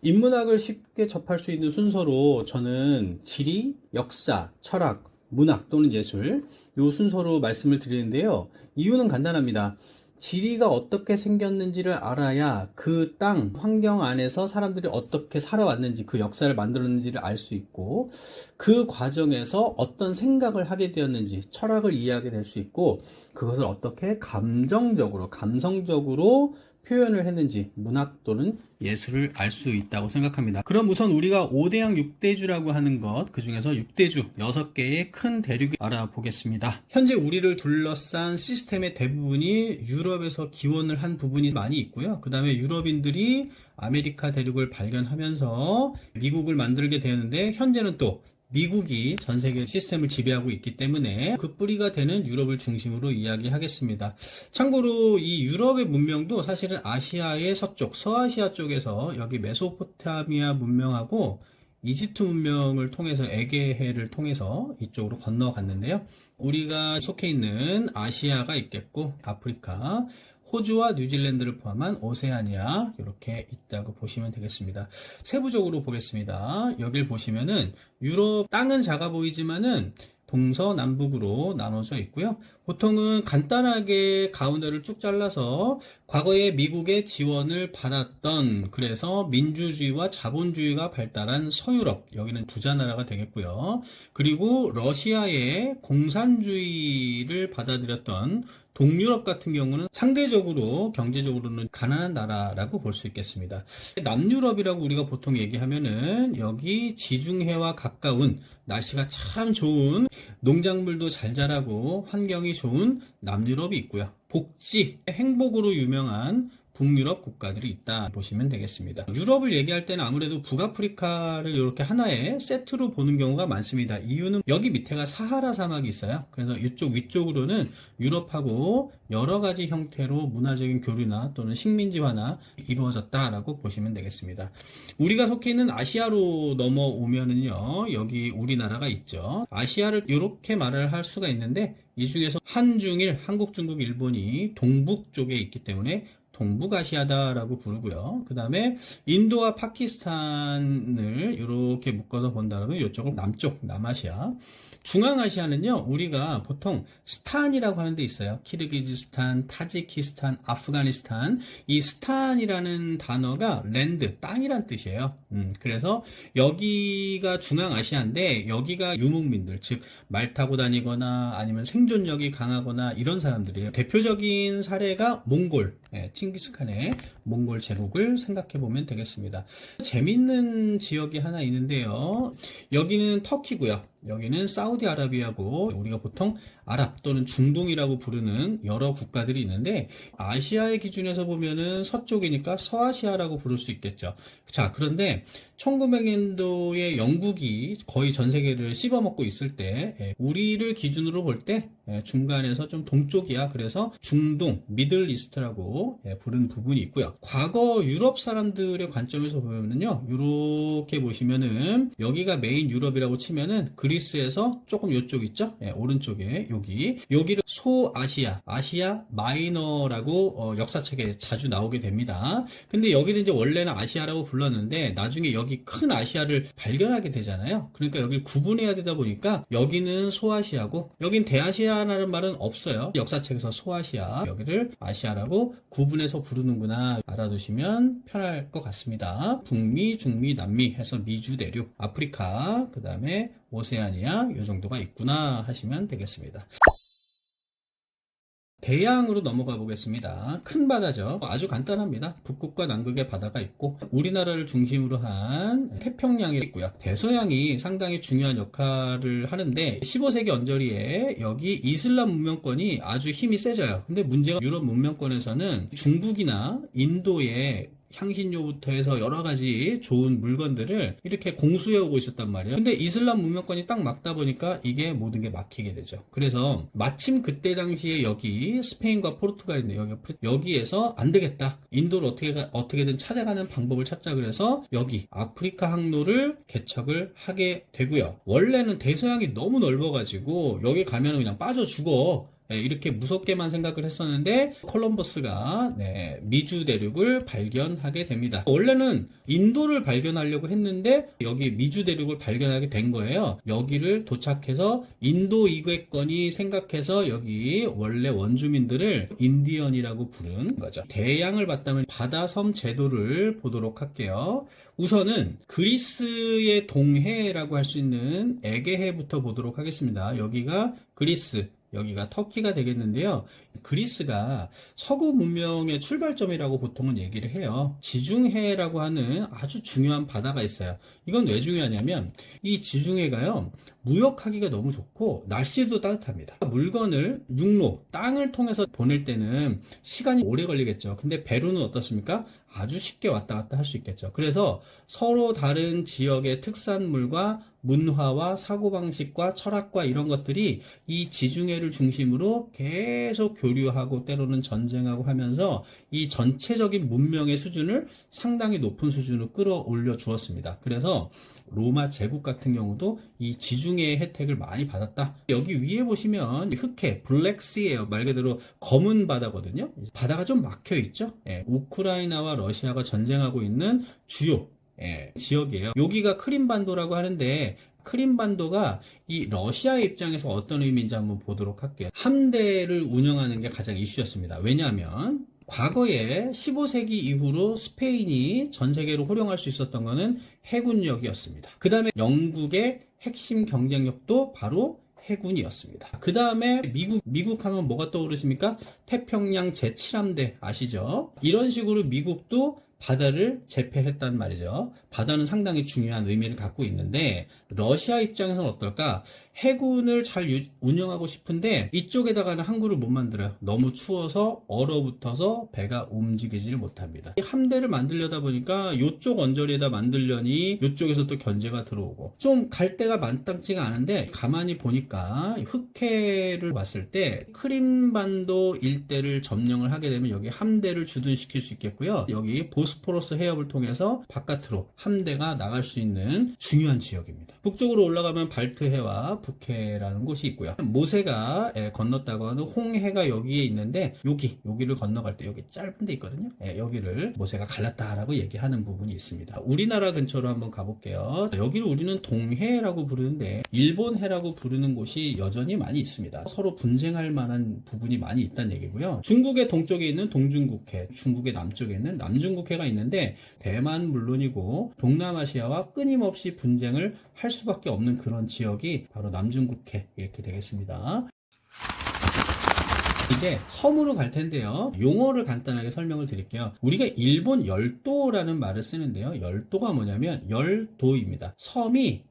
인문학을 쉽게 접할 수 있는 순서로 저는 지리, 역사, 철학, 문학 또는 예술 요 순서로 말씀을 드리는데요. 이유는 간단합니다. 지리가 어떻게 생겼는지를 알아야 그 땅, 환경 안에서 사람들이 어떻게 살아왔는지 그 역사를 만들었는지를 알 수 있고 그 과정에서 어떤 생각을 하게 되었는지 철학을 이해하게 될 수 있고 그것을 어떻게 감정적으로, 감성적으로 표현을 했는지 문학 또는 예술을 알 수 있다고 생각합니다. 그럼 우선 우리가 5대양 6대주라고 하는 것, 그 중에서 6대주 6개의 큰 대륙을 알아보겠습니다. 현재 우리를 둘러싼 시스템의 대부분이 유럽에서 기원을 한 부분이 많이 있고요. 그 다음에 유럽인들이 아메리카 대륙을 발견하면서 미국을 만들게 되는데 현재는 또 미국이 전 세계 시스템을 지배하고 있기 때문에 그 뿌리가 되는 유럽을 중심으로 이야기하겠습니다. 참고로 이 유럽의 문명도 사실은 아시아의 서쪽, 서아시아 쪽에서 여기 메소포타미아 문명하고 이집트 문명을 통해서 에게해를 통해서 이쪽으로 건너갔는데요. 우리가 속해 있는 아시아가 있겠고 아프리카, 호주와 뉴질랜드를 포함한 오세아니아 이렇게 있다고 보시면 되겠습니다. 세부적으로 보겠습니다. 여길 보시면은 유럽 땅은 작아 보이지만은 동서남북으로 나눠져 있고요. 보통은 간단하게 가운데를 쭉 잘라서 과거에 미국의 지원을 받았던 그래서 민주주의와 자본주의가 발달한 서유럽 여기는 부자 나라가 되겠고요. 그리고 러시아의 공산주의를 받아들였던 동유럽 같은 경우는 상대적으로 경제적으로는 가난한 나라라고 볼 수 있겠습니다. 남유럽이라고 우리가 보통 얘기하면은 여기 지중해와 가까운 날씨가 참 좋은 농작물도 잘 자라고 환경이 좋은 남유럽이 있고요. 복지, 행복으로 유명한 북유럽 국가들이 있다 보시면 되겠습니다. 유럽을 얘기할 때는 아무래도 북아프리카를 이렇게 하나의 세트로 보는 경우가 많습니다. 이유는 여기 밑에가 사하라 사막이 있어요. 그래서 이쪽 위쪽으로는 유럽하고 여러 가지 형태로 문화적인 교류나 또는 식민지화나 이루어졌다라고 보시면 되겠습니다. 우리가 속해 있는 아시아로 넘어오면은요, 여기 우리나라가 있죠. 아시아를 이렇게 말을 할 수가 있는데 이 중에서 한중일, 한국, 중국, 일본이 동북 쪽에 있기 때문에 동북아시아다라고 부르고요. 그 다음에 인도와 파키스탄을 이렇게 묶어서 본다면 이쪽은 남쪽, 남아시아. 중앙아시아는요, 우리가 보통 스탄이라고 하는 데 있어요. 키르기즈스탄, 타지키스탄, 아프가니스탄. 이 스탄이라는 단어가 랜드, 땅이란 뜻이에요. 그래서 여기가 중앙아시아인데 여기가 유목민들, 즉 말 타고 다니거나 아니면 생존력이 강하거나 이런 사람들이에요. 대표적인 사례가 몽골, 칭기스칸의 몽골 제국을 생각해 보면 되겠습니다. 재밌는 지역이 하나 있는데요. 여기는 터키고요. 여기는 사우디아라비아고 우리가 보통 아랍 또는 중동이라고 부르는 여러 국가들이 있는데 아시아의 기준에서 보면은 서쪽이니까 서아시아라고 부를 수 있겠죠. 자, 그런데 1900년도에 영국이 거의 전 세계를 씹어먹고 있을 때 우리를 기준으로 볼 때 중간에서 좀 동쪽이야. 그래서 중동, 미들 이스트라고 부른 부분이 있고요. 과거 유럽 사람들의 관점에서 보면은요. 이렇게 보시면은 여기가 메인 유럽이라고 치면은 그리스에서 조금 이쪽 있죠? 오른쪽에 여기를 소아시아, 아시아 마이너라고 역사책에 자주 나오게 됩니다. 근데 여기를 이제 원래는 아시아라고 불렀는데 나중에 여기 큰 아시아를 발견하게 되잖아요. 그러니까 여기를 구분해야 되다 보니까 여기는 소아시아고 여긴 대아시아라는 말은 없어요. 역사책에서 소아시아, 여기를 아시아라고 구분해서 부르는구나 알아두시면 편할 것 같습니다. 북미, 중미, 남미 해서 미주 대륙, 아프리카, 그 다음에 오세아니아 이 정도가 있구나 하시면 되겠습니다. 대양으로 넘어가 보겠습니다. 큰 바다죠. 아주 간단합니다. 북극과 남극의 바다가 있고 우리나라를 중심으로 한 태평양이 있고요. 대서양이 상당히 중요한 역할을 하는데 15세기 언저리에 여기 이슬람 문명권이 아주 힘이 세져요. 근데 문제가 유럽 문명권에서는 중국이나 인도의 향신료부터 해서 여러 가지 좋은 물건들을 이렇게 공수해 오고 있었단 말이에요. 근데 이슬람 문명권이 딱 막다 보니까 이게 모든 게 막히게 되죠. 그래서 마침 그때 당시에 여기 스페인과 포르투갈인데 여기에서 안 되겠다. 인도를 어떻게든 찾아가는 방법을 찾자 그래서 여기 아프리카 항로를 개척을 하게 되고요. 원래는 대서양이 너무 넓어가지고 여기 가면 그냥 빠져 죽어. 이렇게 무섭게만 생각을 했었는데 콜럼버스가 미주 대륙을 발견하게 됩니다. 원래는 인도를 발견하려고 했는데 여기 미주 대륙을 발견하게 된 거예요. 여기를 도착해서 인도 이괴권이 생각해서 여기 원래 원주민들을 인디언이라고 부른 거죠. 대양을 봤다면 바다섬 제도를 보도록 할게요. 우선은 그리스의 동해라고 할 수 있는 에게해부터 보도록 하겠습니다. 여기가 그리스, 여기가 터키가 되겠는데요. 그리스가 서구 문명의 출발점이라고 보통은 얘기를 해요. 지중해라고 하는 아주 중요한 바다가 있어요. 이건 왜 중요하냐면 이 지중해가요, 무역하기가 너무 좋고 날씨도 따뜻합니다. 물건을 육로, 땅을 통해서 보낼 때는 시간이 오래 걸리겠죠. 근데 배로는 어떻습니까? 아주 쉽게 왔다 갔다 할 수 있겠죠. 그래서 서로 다른 지역의 특산물과 문화와 사고방식과 철학과 이런 것들이 이 지중해를 중심으로 계속 교류하고 때로는 전쟁하고 하면서 이 전체적인 문명의 수준을 상당히 높은 수준으로 끌어올려 주었습니다. 그래서 로마 제국 같은 경우도 이 지중해의 혜택을 많이 받았다. 여기 위에 보시면 흑해, 블랙시예요. 말 그대로 검은 바다거든요. 바다가 좀 막혀 있죠. 우크라이나와 러시아가 전쟁하고 있는 주요 지역이에요. 여기가 크림반도라고 하는데 크림반도가 이 러시아의 입장에서 어떤 의미인지 한번 보도록 할게요. 함대를 운영하는 게 가장 이슈였습니다. 왜냐하면 과거에 15세기 이후로 스페인이 전 세계로 호령할 수 있었던 것은 해군력이었습니다. 그 다음에 영국의 핵심 경쟁력도 바로 해군이었습니다. 그 다음에 미국 하면 뭐가 떠오르십니까? 태평양 제7함대 아시죠? 이런 식으로 미국도 바다를 제패했단 말이죠. 바다는 상당히 중요한 의미를 갖고 있는데 러시아 입장에서는 어떨까? 해군을 잘 운영하고 싶은데 이쪽에다가는 항구를 못 만들어요. 너무 추워서 얼어붙어서 배가 움직이지를 못합니다. 이 함대를 만들려다 보니까 이쪽 언저리에다 만들려니 이쪽에서 또 견제가 들어오고 좀 갈 데가 만땅치가 않은데 가만히 보니까 흑해를 봤을 때 크림반도 일대를 점령을 하게 되면 여기 함대를 주둔시킬 수 있겠고요. 여기 보스포러스 해협을 통해서 바깥으로 함대가 나갈 수 있는 중요한 지역입니다. 북쪽으로 올라가면 발트해와 북해라는 곳이 있고요. 모세가 건넜다고 하는 홍해가 여기에 있는데 여기를 건너갈 때 여기 짧은 데 있거든요. 여기를 모세가 갈랐다라고 얘기하는 부분이 있습니다. 우리나라 근처로 한번 가볼게요. 여기를 우리는 동해라고 부르는데 일본해라고 부르는 곳이 여전히 많이 있습니다. 서로 분쟁할 만한 부분이 많이 있다는 얘기고요. 중국의 동쪽에 있는 동중국해, 중국의 남쪽에 있는 남중국해가 있는데 대만 물론이고 동남아시아와 끊임없이 분쟁을 할 수밖에 없는 그런 지역이 바로 남중국해 이렇게 되겠습니다. 이제 섬으로 갈 텐데요. 용어를 간단하게 설명을 드릴게요. 우리가 일본 열도라는 말을 쓰는데요. 열도가 뭐냐면 열도입니다. 섬이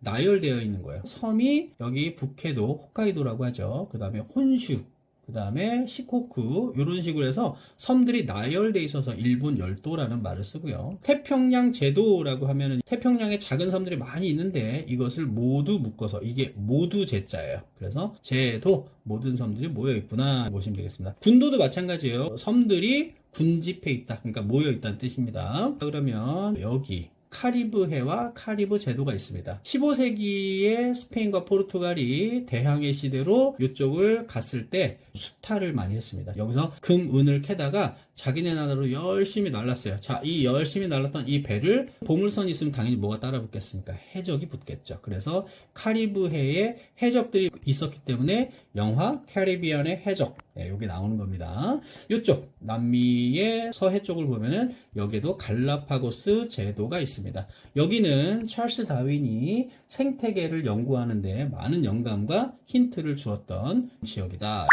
나열되어 있는 거예요. 섬이 여기 북해도 홋카이도라고 하죠. 그 다음에 혼슈, 그 다음에 시코쿠 이런 식으로 해서 섬들이 나열돼 있어서 일본 열도라는 말을 쓰고요. 태평양 제도라고 하면은 태평양에 작은 섬들이 많이 있는데 이것을 모두 묶어서 이게 모두 제자예요. 그래서 제도 모든 섬들이 모여 있구나 보시면 되겠습니다. 군도도 마찬가지예요. 섬들이 군집해 있다. 그러니까 모여 있다는 뜻입니다. 그러면 여기 카리브해와 카리브 제도가 있습니다. 15세기에 스페인과 포르투갈이 대항해 시대로 이쪽을 갔을 때 수탈을 많이 했습니다. 여기서 금, 은을 캐다가 자기네 나라로 열심히 날랐어요. 자, 이 열심히 날랐던 이 배를 보물선이 있으면 당연히 뭐가 따라 붙겠습니까? 해적이 붙겠죠. 그래서 카리브해에 해적들이 있었기 때문에 영화 캐리비안의 해적 여기 나오는 겁니다. 이쪽 남미의 서해 쪽을 보면은 여기에도 갈라파고스 제도가 있습니다. 여기는 찰스 다윈이 생태계를 연구하는데 많은 영감과 힌트를 주었던 지역이다.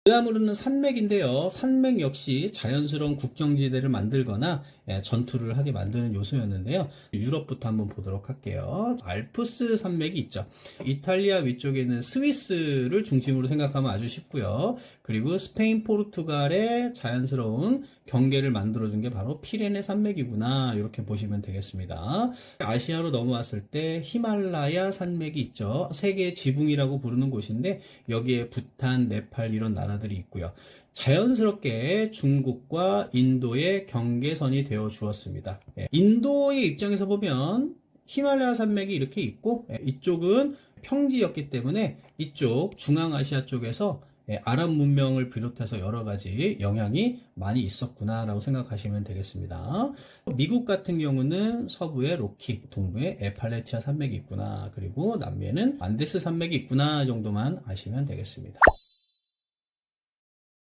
그 다음으로는 산맥인데요. 산맥 역시 자연스러운 국경지대를 만들거나 전투를 하게 만드는 요소였는데요. 유럽부터 한번 보도록 할게요. 알프스 산맥이 있죠. 이탈리아 위쪽에 있는 스위스를 중심으로 생각하면 아주 쉽고요. 그리고 스페인, 포르투갈의 자연스러운 경계를 만들어준 게 바로 피레네 산맥이구나 이렇게 보시면 되겠습니다. 아시아로 넘어왔을 때 히말라야 산맥이 있죠. 세계의 지붕이라고 부르는 곳인데 여기에 부탄, 네팔 이런 나라들이 있고요. 자연스럽게 중국과 인도의 경계선이 되어 주었습니다. 인도의 입장에서 보면 히말라야 산맥이 이렇게 있고 이쪽은 평지였기 때문에 이쪽 중앙아시아 쪽에서 아랍 문명을 비롯해서 여러 가지 영향이 많이 있었구나라고 생각하시면 되겠습니다. 미국 같은 경우는 서부에 로키, 동부에 에팔레치아 산맥이 있구나, 그리고 남미에는 안데스 산맥이 있구나 정도만 아시면 되겠습니다.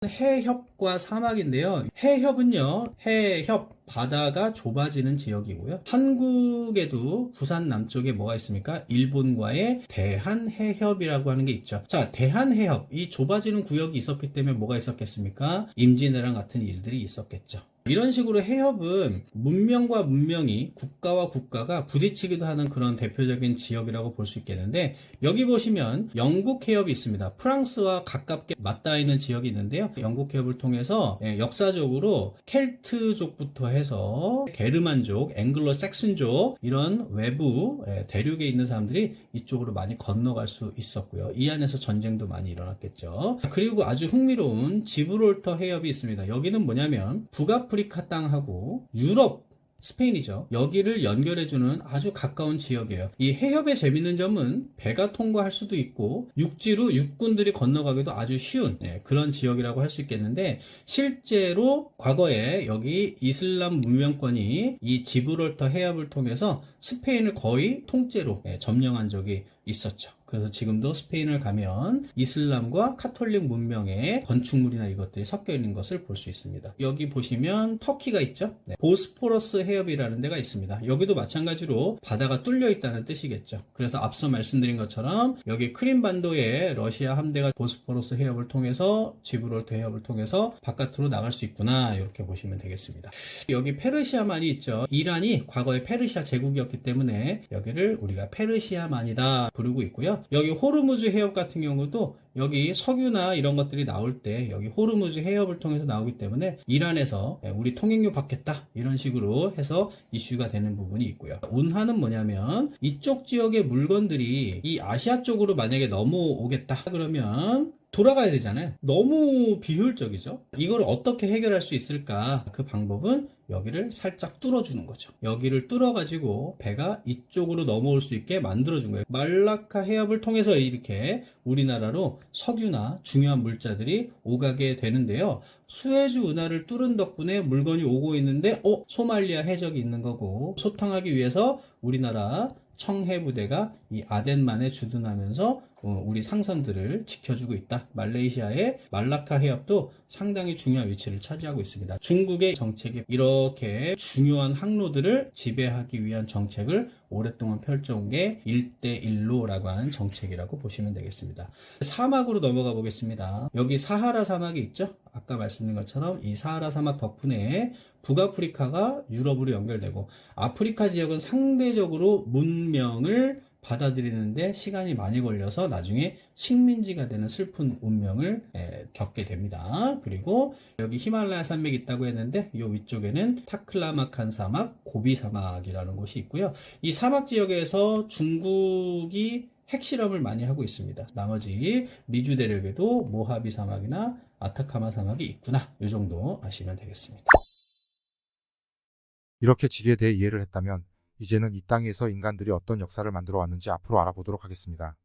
해협과 사막인데요. 해협은요, 해협, 바다가 좁아지는 지역이고요. 한국에도 부산 남쪽에 뭐가 있습니까? 일본과의 대한해협이라고 하는 게 있죠. 자, 대한해협, 이 좁아지는 구역이 있었기 때문에 뭐가 있었겠습니까? 임진왜란 같은 일들이 있었겠죠. 이런 식으로 해협은 문명과 문명이, 국가와 국가가 부딪히기도 하는 그런 대표적인 지역이라고 볼 수 있겠는데, 여기 보시면 영국 해협이 있습니다. 프랑스와 가깝게 맞닿아 있는 지역이 있는데요. 영국 해협을 통해서 역사적으로 켈트족부터 해서 게르만족, 앵글로 삭슨족, 이런 외부 대륙에 있는 사람들이 이쪽으로 많이 건너갈 수 있었고요. 이 안에서 전쟁도 많이 일어났겠죠. 그리고 아주 흥미로운 지브롤터 해협이 있습니다. 여기는 뭐냐면 북아프리카 땅하고 유럽, 스페인이죠. 여기를 연결해주는 아주 가까운 지역이에요. 이 해협의 재밌는 점은 배가 통과할 수도 있고 육지로 육군들이 건너가기도 아주 쉬운 그런 지역이라고 할 수 있겠는데, 실제로 과거에 여기 이슬람 문명권이 이 지브롤터 해협을 통해서 스페인을 거의 통째로 점령한 적이 있었죠. 그래서 지금도 스페인을 가면 이슬람과 카톨릭 문명의 건축물이나 이것들이 섞여 있는 것을 볼 수 있습니다. 여기 보시면 터키가 있죠. 보스포러스 해협이라는 데가 있습니다. 여기도 마찬가지로 바다가 뚫려 있다는 뜻이겠죠. 그래서 앞서 말씀드린 것처럼 여기 크림반도에 러시아 함대가 보스포러스 해협을 통해서 지브롤터 해협을 통해서 바깥으로 나갈 수 있구나, 이렇게 보시면 되겠습니다. 여기 페르시아만이 있죠. 이란이 과거에 페르시아 제국이었기 때문에 여기를 우리가 페르시아만이다 부르고 있고요. 여기 호르무즈 해협 같은 경우도 여기 석유나 이런 것들이 나올 때 여기 호르무즈 해협을 통해서 나오기 때문에 이란에서 우리 통행료 받겠다, 이런 식으로 해서 이슈가 되는 부분이 있고요. 운하는 뭐냐면 이쪽 지역의 물건들이 이 아시아 쪽으로 만약에 넘어오겠다 그러면 돌아가야 되잖아요. 너무 비효율적이죠. 이걸 어떻게 해결할 수 있을까? 그 방법은 여기를 살짝 뚫어주는 거죠. 여기를 뚫어가지고 배가 이쪽으로 넘어올 수 있게 만들어준 거예요. 말라카 해협을 통해서 이렇게 우리나라로 석유나 중요한 물자들이 오가게 되는데요. 수에즈 운하를 뚫은 덕분에 물건이 오고 있는데 소말리아 해적이 있는 거고, 소탕하기 위해서 우리나라 청해부대가 이 아덴만에 주둔하면서 우리 상선들을 지켜주고 있다. 말레이시아의 말라카 해협도 상당히 중요한 위치를 차지하고 있습니다. 중국의 정책이 이렇게 중요한 항로들을 지배하기 위한 정책을 오랫동안 펼쳐온 게 1대1로라고 하는 정책이라고 보시면 되겠습니다. 사막으로 넘어가 보겠습니다. 여기 사하라 사막이 있죠? 아까 말씀드린 것처럼 이 사하라 사막 덕분에 북아프리카가 유럽으로 연결되고, 아프리카 지역은 상대적으로 문명을 받아들이는데 시간이 많이 걸려서 나중에 식민지가 되는 슬픈 운명을 겪게 됩니다. 그리고 여기 히말라야 산맥이 있다고 했는데 이 위쪽에는 타클라마칸 사막, 고비 사막이라는 곳이 있고요. 이 사막 지역에서 중국이 핵실험을 많이 하고 있습니다. 나머지 미주 대륙에도 모하비 사막이나 아타카마 사막이 있구나, 이 정도 아시면 되겠습니다. 이렇게 지리에 대해 이해를 했다면 이제는 이 땅에서 인간들이 어떤 역사를 만들어 왔는지 앞으로 알아보도록 하겠습니다.